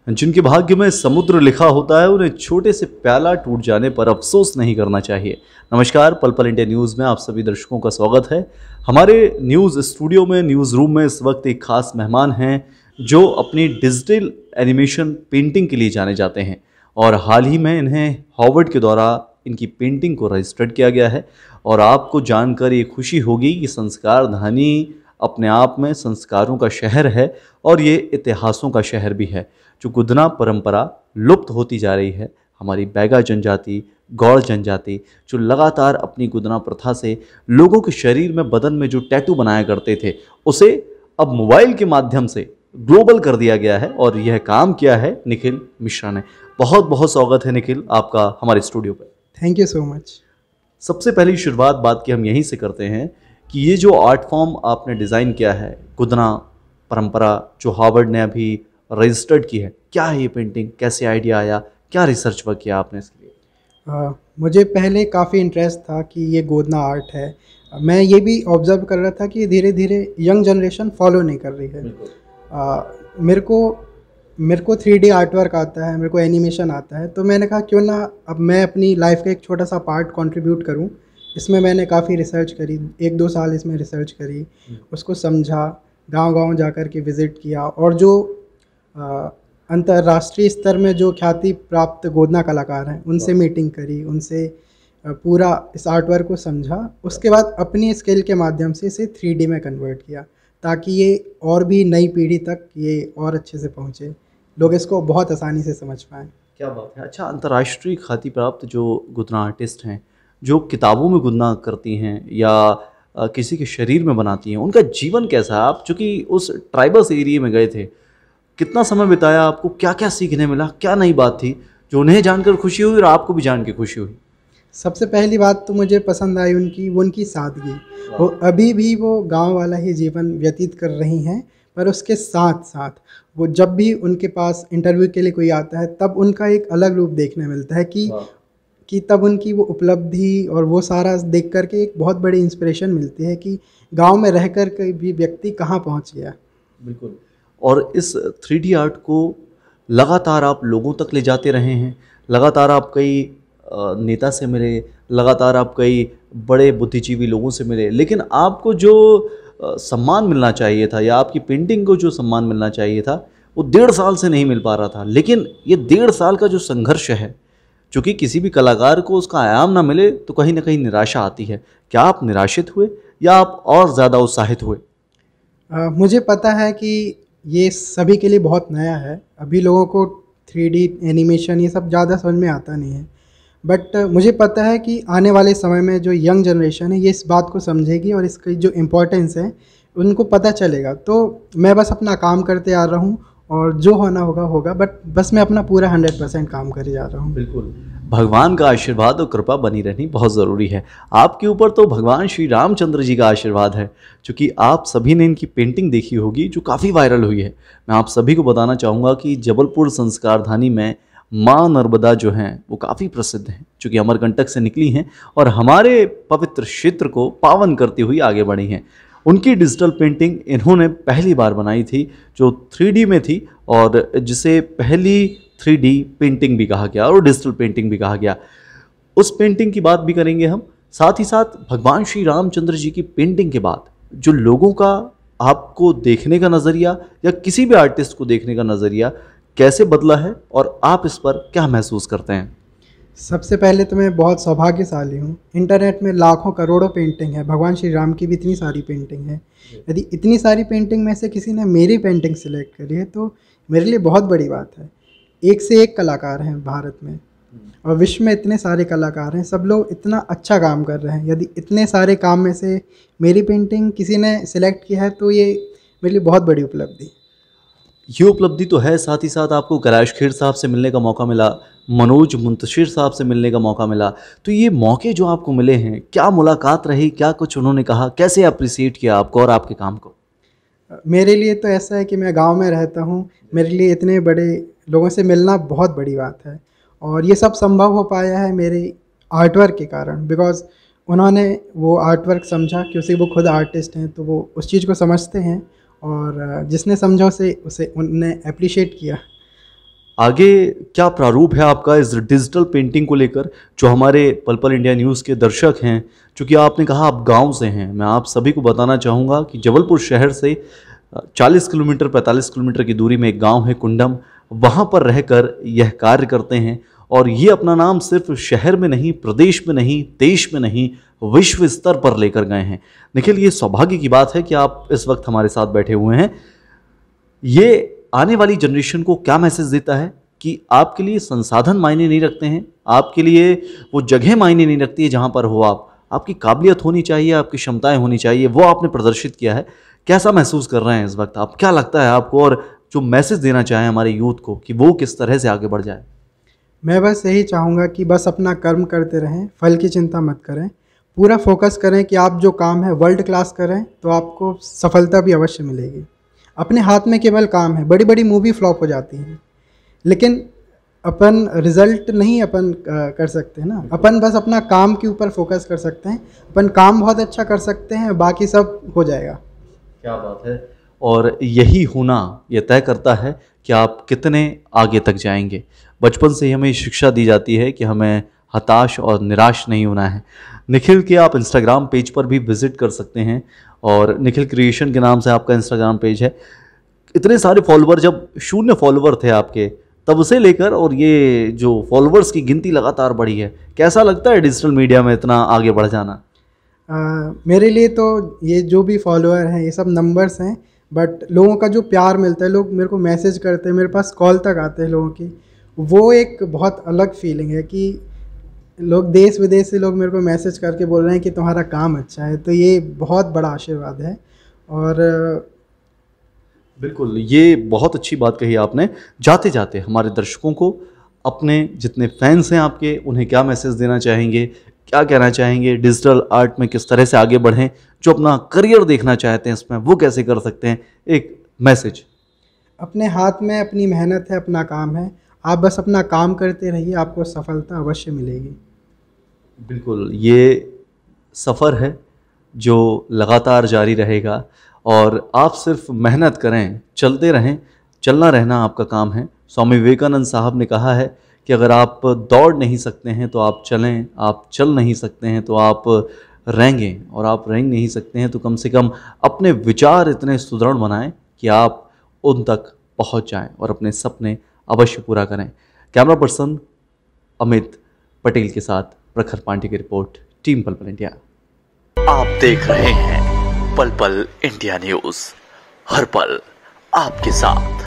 जिनके भाग्य में समुद्र लिखा होता है उन्हें छोटे से प्याला टूट जाने पर अफसोस नहीं करना चाहिए। नमस्कार, पल पल इंडिया न्यूज़ में आप सभी दर्शकों का स्वागत है। हमारे न्यूज़ स्टूडियो में, न्यूज़ रूम में इस वक्त एक खास मेहमान हैं जो अपनी डिजिटल एनिमेशन पेंटिंग के लिए जाने जाते हैं और हाल ही में इन्हें हॉवर्ड के द्वारा इनकी पेंटिंग को रजिस्टर्ड किया गया है। और आपको जानकर ये खुशी होगी कि संस्कार धानी अपने आप में संस्कारों का शहर है और ये इतिहासों का शहर भी है। जो गुदना परंपरा लुप्त होती जा रही है, हमारी बैगा जनजाति, गौड़ जनजाति जो लगातार अपनी गुदना प्रथा से लोगों के शरीर में, बदन में जो टैटू बनाया करते थे, उसे अब मोबाइल के माध्यम से ग्लोबल कर दिया गया है और यह काम किया है निखिल मिश्रा ने। बहुत बहुत स्वागत है निखिल आपका हमारे स्टूडियो पर। Thank you so much. सबसे पहली शुरुआत बात की हम यहीं से करते हैं कि ये जो आर्ट फॉर्म आपने डिज़ाइन किया है, गुदना परंपरा जो हार्वर्ड ने अभी रजिस्टर्ड की है, क्या है ये पेंटिंग, कैसे आइडिया आया, क्या रिसर्च वर्क किया आपने इसके लिए? मुझे पहले काफ़ी इंटरेस्ट था कि ये गोदना आर्ट है। मैं ये भी ऑब्ज़र्व कर रहा था कि धीरे धीरे यंग जनरेशन फॉलो नहीं कर रही है। मेरे को 3D आर्ट वर्क आता है, मेरे को एनिमेशन आता है, तो मैंने कहा क्यों ना अब मैं अपनी लाइफ का एक छोटा सा पार्ट कंट्रीब्यूट करूं। इसमें मैंने काफ़ी रिसर्च करी, 1-2 साल इसमें रिसर्च करी, उसको समझा, गांव-गांव जाकर के विज़िट किया और जो अंतर्राष्ट्रीय स्तर में जो ख्याति प्राप्त गोदना कलाकार हैं उनसे मीटिंग करी, उनसे पूरा इस आर्ट वर्क को समझा। उसके बाद अपनी स्किल के माध्यम से इसे 3D में कन्वर्ट किया ताकि ये और भी नई पीढ़ी तक ये और अच्छे से पहुँचे, लोग इसको बहुत आसानी से समझ पाएँ। क्या बात है। अच्छा, अंतर्राष्ट्रीय ख्याति प्राप्त जो गुदना आर्टिस्ट हैं, जो किताबों में गुदना करती हैं या किसी के शरीर में बनाती हैं, उनका जीवन कैसा है? आप चूँकि उस ट्राइबल्स एरिया में गए थे, कितना समय बिताया, आपको क्या क्या सीखने मिला, क्या नई बात थी जो उन्हें जानकर खुशी हुई और आपको भी जान के खुशी हुई? सबसे पहली बात तो मुझे पसंद आई उनकी सादगी। वो अभी भी वो गांव वाला ही जीवन व्यतीत कर रही हैं, पर उसके साथ साथ वो जब भी उनके पास इंटरव्यू के लिए कोई आता है तब उनका एक अलग रूप देखने मिलता है कि तब उनकी वो उपलब्धि और वो सारा देख कर के एक बहुत बड़ी इंस्पिरेशन मिलती है कि गांव में रह कर के भी व्यक्ति कहाँ पहुँच गया। बिल्कुल। और इस 3D आर्ट को लगातार आप लोगों तक ले जाते रहे हैं, लगातार आप कई नेता से मिले, लगातार आप कई बड़े बुद्धिजीवी लोगों से मिले, लेकिन आपको जो सम्मान मिलना चाहिए था या आपकी पेंटिंग को जो सम्मान मिलना चाहिए था वो 1.5 साल से नहीं मिल पा रहा था। लेकिन ये 1.5 साल का जो संघर्ष है, चूँकि किसी भी कलाकार को उसका आयाम ना मिले तो कहीं ना कहीं निराशा आती है। क्या आप निराशित हुए या आप और ज़्यादा उत्साहित हुए? मुझे पता है कि ये सभी के लिए बहुत नया है, अभी लोगों को 3D एनिमेशन ये सब ज़्यादा समझ में आता नहीं है, बट मुझे पता है कि आने वाले समय में जो यंग जनरेशन है ये इस बात को समझेगी और इसकी जो इम्पोर्टेंस है उनको पता चलेगा। तो मैं बस अपना काम करते आ रहा हूँ और जो होना होगा होगा, बट बस मैं अपना पूरा 100% काम करे जा रहा हूँ। बिल्कुल, भगवान का आशीर्वाद और कृपा बनी रहनी बहुत ज़रूरी है। आपके ऊपर तो भगवान श्री रामचंद्र जी का आशीर्वाद है, क्योंकि आप सभी ने इनकी पेंटिंग देखी होगी जो काफ़ी वायरल हुई है। मैं आप सभी को बताना चाहूँगा कि जबलपुर संस्कारधानी में माँ नर्मदा जो हैं वो काफ़ी प्रसिद्ध हैं, चूँकि अमरकंटक से निकली हैं और हमारे पवित्र क्षेत्र को पावन करती हुई आगे बढ़ी हैं। उनकी डिजिटल पेंटिंग इन्होंने पहली बार बनाई थी जो 3D में थी और जिसे पहली 3D पेंटिंग भी कहा गया और डिजिटल पेंटिंग भी कहा गया। उस पेंटिंग की बात भी करेंगे हम। साथ ही साथ भगवान श्री रामचंद्र जी की पेंटिंग के बाद जो लोगों का आपको देखने का नज़रिया या किसी भी आर्टिस्ट को देखने का नज़रिया कैसे बदला है और आप इस पर क्या महसूस करते हैं? सबसे पहले तो मैं बहुत सौभाग्यशाली हूँ। इंटरनेट में लाखों करोड़ों पेंटिंग है, भगवान श्री राम की भी इतनी सारी पेंटिंग है। यदि इतनी सारी पेंटिंग में से किसी ने मेरी पेंटिंग सिलेक्ट करी है तो मेरे लिए बहुत बड़ी बात है। एक से एक कलाकार हैं भारत में और विश्व में इतने सारे कलाकार हैं, सब लोग इतना अच्छा काम कर रहे हैं। यदि इतने सारे काम में से मेरी पेंटिंग किसी ने सिलेक्ट किया है तो ये मेरे लिए बहुत बड़ी उपलब्धि। ये उपलब्धि तो है, साथ ही साथ आपको कैलाश खेर साहब से मिलने का मौका मिला, मनोज मुंतशिर साहब से मिलने का मौका मिला। तो ये मौके जो आपको मिले हैं, क्या मुलाकात रही, क्या कुछ उन्होंने कहा, कैसे अप्रिसिएट किया आपको और आपके काम को? मेरे लिए तो ऐसा है कि मैं गांव में रहता हूं, मेरे लिए इतने बड़े लोगों से मिलना बहुत बड़ी बात है और ये सब संभव हो पाया है मेरे आर्टवर्क के कारण, बिकॉज़ उन्होंने वो आर्टवर्क समझा, क्योंकि वो खुद आर्टिस्ट हैं तो वो उस चीज़ को समझते हैं और जिसने समझा उसे उन्होंने अप्रिशिएट किया। आगे क्या प्रारूप है आपका इस डिजिटल पेंटिंग को लेकर, जो हमारे पल पल इंडिया न्यूज़ के दर्शक हैं? चूँकि आपने कहा आप गांव से हैं, मैं आप सभी को बताना चाहूँगा कि जबलपुर शहर से 40 किलोमीटर 45 किलोमीटर की दूरी में एक गांव है कुंडम, वहाँ पर रहकर यह कार्य करते हैं और ये अपना नाम सिर्फ शहर में नहीं, प्रदेश में नहीं, देश में नहीं, विश्व स्तर पर लेकर गए हैं। निखिल, ये सौभाग्य की बात है कि आप इस वक्त हमारे साथ बैठे हुए हैं। ये आने वाली जनरेशन को क्या मैसेज देता है कि आपके लिए संसाधन मायने नहीं रखते हैं, आपके लिए वो जगह मायने नहीं रखती है जहाँ पर हो आप, आपकी काबिलियत होनी चाहिए, आपकी क्षमताएं होनी चाहिए, वो आपने प्रदर्शित किया है। कैसा महसूस कर रहे हैं इस वक्त आप? क्या लगता है आपको, और जो मैसेज देना चाहें हमारे यूथ को कि वो किस तरह से आगे बढ़ जाए? मैं बस यही चाहूँगा कि बस अपना कर्म करते रहें, फल की चिंता मत करें, पूरा फोकस करें कि आप जो काम है वर्ल्ड क्लास करें तो आपको सफलता भी अवश्य मिलेगी। अपने हाथ में केवल काम है। बड़ी बड़ी मूवी फ्लॉप हो जाती हैं, लेकिन अपन रिजल्ट नहीं अपन कर सकते ना, अपन बस अपना काम के ऊपर फोकस कर सकते हैं। अपन काम बहुत अच्छा कर सकते हैं, बाकी सब हो जाएगा। क्या बात है। और यही होना यह तय करता है कि आप कितने आगे तक जाएंगे। बचपन से ही हमें शिक्षा दी जाती है कि हमें हताश और निराश नहीं होना है। निखिल के आप इंस्टाग्राम पेज पर भी विजिट कर सकते हैं, और निखिल क्रिएशन के नाम से आपका इंस्टाग्राम पेज है। इतने सारे फॉलोवर, जब 0 फॉलोवर थे आपके तब से लेकर, और ये जो फॉलोवर्स की गिनती लगातार बढ़ी है, कैसा लगता है डिजिटल मीडिया में इतना आगे बढ़ जाना? मेरे लिए तो ये जो भी फॉलोअर हैं ये सब नंबर्स हैं, बट लोगों का जो प्यार मिलता है, लोग मेरे को मैसेज करते हैं, मेरे पास कॉल तक आते हैं लोगों की, वो एक बहुत अलग फीलिंग है कि लोग देश विदेश से लोग मेरे को मैसेज करके बोल रहे हैं कि तुम्हारा काम अच्छा है। तो ये बहुत बड़ा आशीर्वाद है। और बिल्कुल, ये बहुत अच्छी बात कही आपने। जाते जाते हमारे दर्शकों को, अपने जितने फैंस हैं आपके, उन्हें क्या मैसेज देना चाहेंगे, क्या कहना चाहेंगे? डिजिटल आर्ट में किस तरह से आगे बढ़ें, जो अपना करियर देखना चाहते हैं इसमें, वो कैसे कर सकते हैं? एक मैसेज। अपने हाथ में अपनी मेहनत है, अपना काम है, आप बस अपना काम करते रहिए, आपको सफलता अवश्य मिलेगी। बिल्कुल, ये सफ़र है जो लगातार जारी रहेगा, और आप सिर्फ मेहनत करें, चलते रहें, चलना रहना आपका काम है। स्वामी विवेकानंद साहब ने कहा है कि अगर आप दौड़ नहीं सकते हैं तो आप चलें, आप चल नहीं सकते हैं तो आप रेंगें, और आप रेंग नहीं सकते हैं तो कम से कम अपने विचार इतने सुदृढ़ बनाएं कि आप उन तक पहुंच जाएं और अपने सपने अवश्य पूरा करें। कैमरा पर्सन अमित पटेल के साथ प्रखर पांडे की रिपोर्ट, टीम पल पल इंडिया। आप देख रहे हैं पल पल इंडिया न्यूज़, हर पल आपके साथ।